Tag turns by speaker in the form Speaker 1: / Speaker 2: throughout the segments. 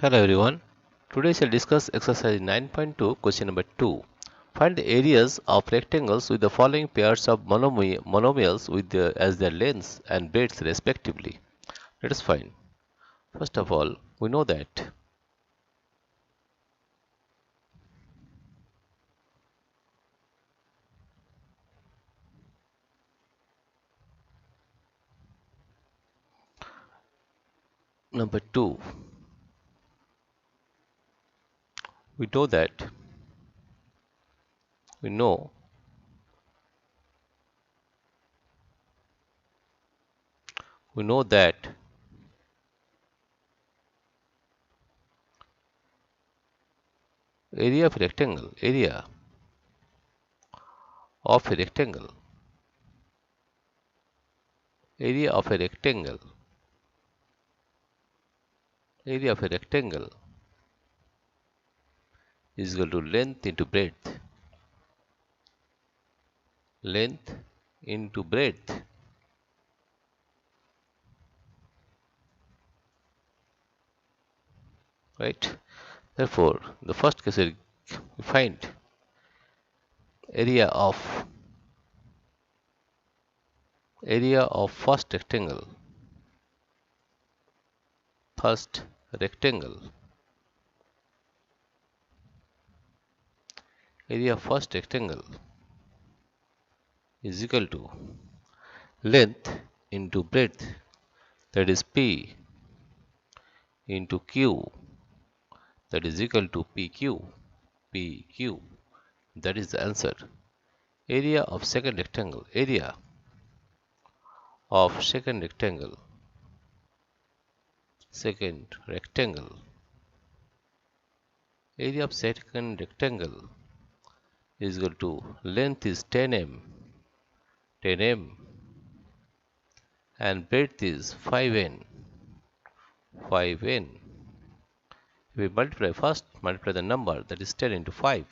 Speaker 1: Hello everyone. Today shall discuss exercise 9.2 question number 2. Find the areas of rectangles with the following pairs of monomials with as their lengths and breadths respectively. Let us find. First of all, we know that number 2, we know that we know we know that area of a rectangle of a rectangle area of a rectangle area of a rectangle is equal to length into breadth. Right? Therefore, the first case we find area of first rectangle area of first rectangle is equal to length into breadth, that is P into Q, that is equal to PQ. That is the answer. Area of second rectangle area of second rectangle area of second rectangle is equal to length is 10m and breadth is 5n. If we multiply the number, that is 10 into 5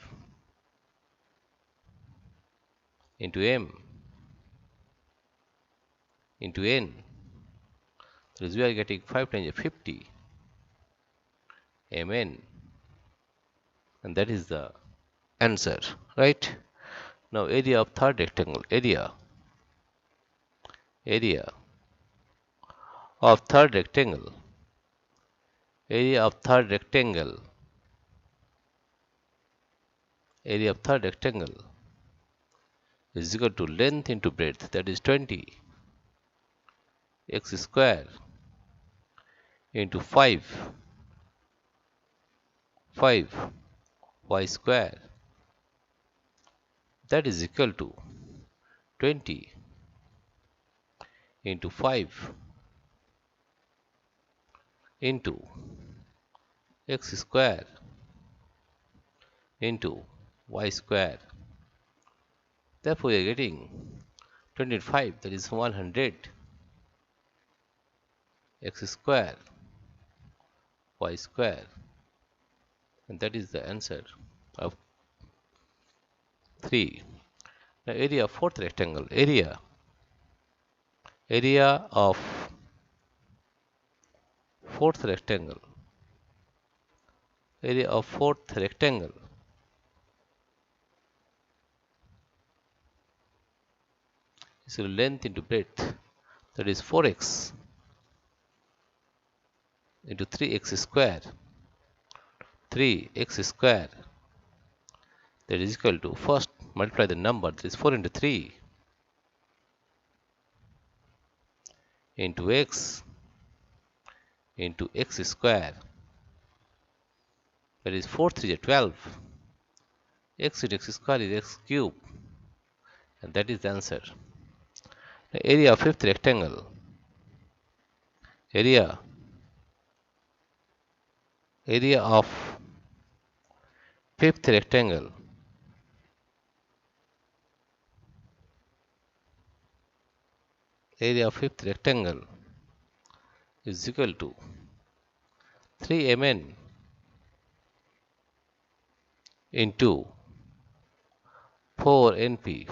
Speaker 1: into m into n, that is we are getting 5 times 50 mn, and that is the answer, right? Now area of third rectangle area of third rectangle area of third rectangle is equal to length into breadth, that is 20 x square into 5 y square, that is equal to 20 into 5 into x square into y square. Therefore, we are getting 25, that is 100 x square y square, and that is the answer of 3. Now area of fourth rectangle area of fourth rectangle is length into breadth, that is 4x into 3x square, that is equal to, first multiply the number, that is 4 into 3 into x square, that is 4 3 is 12, x into x square is x cube, and that is the answer. The area of fifth rectangle area of fifth rectangle is equal to 3mn into 4np,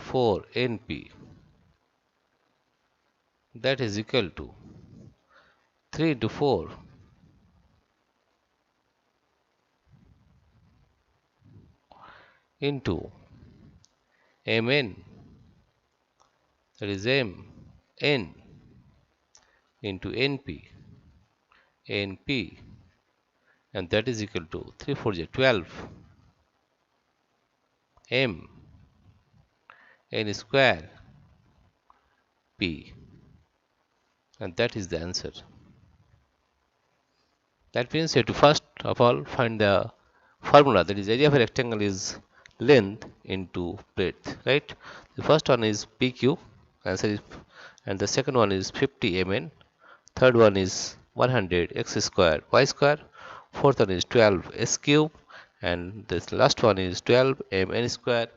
Speaker 1: that is equal to 3 into 4 into mn, that is m n into np, and that is equal to 3 4 is 12 m n square p, and that is the answer. That means you have to first of all find the formula, that is area of a rectangle is length into breadth, right? The first one is PQ, answer is, and the second one is 50 mn, third one is 100 x square y square, fourth one is 12 s cube, and this last one is 12 mn square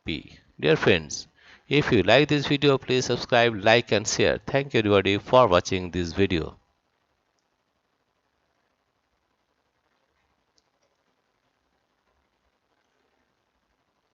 Speaker 1: p. Dear friends, if you like this video, please subscribe, like and share. Thank you everybody for watching this video.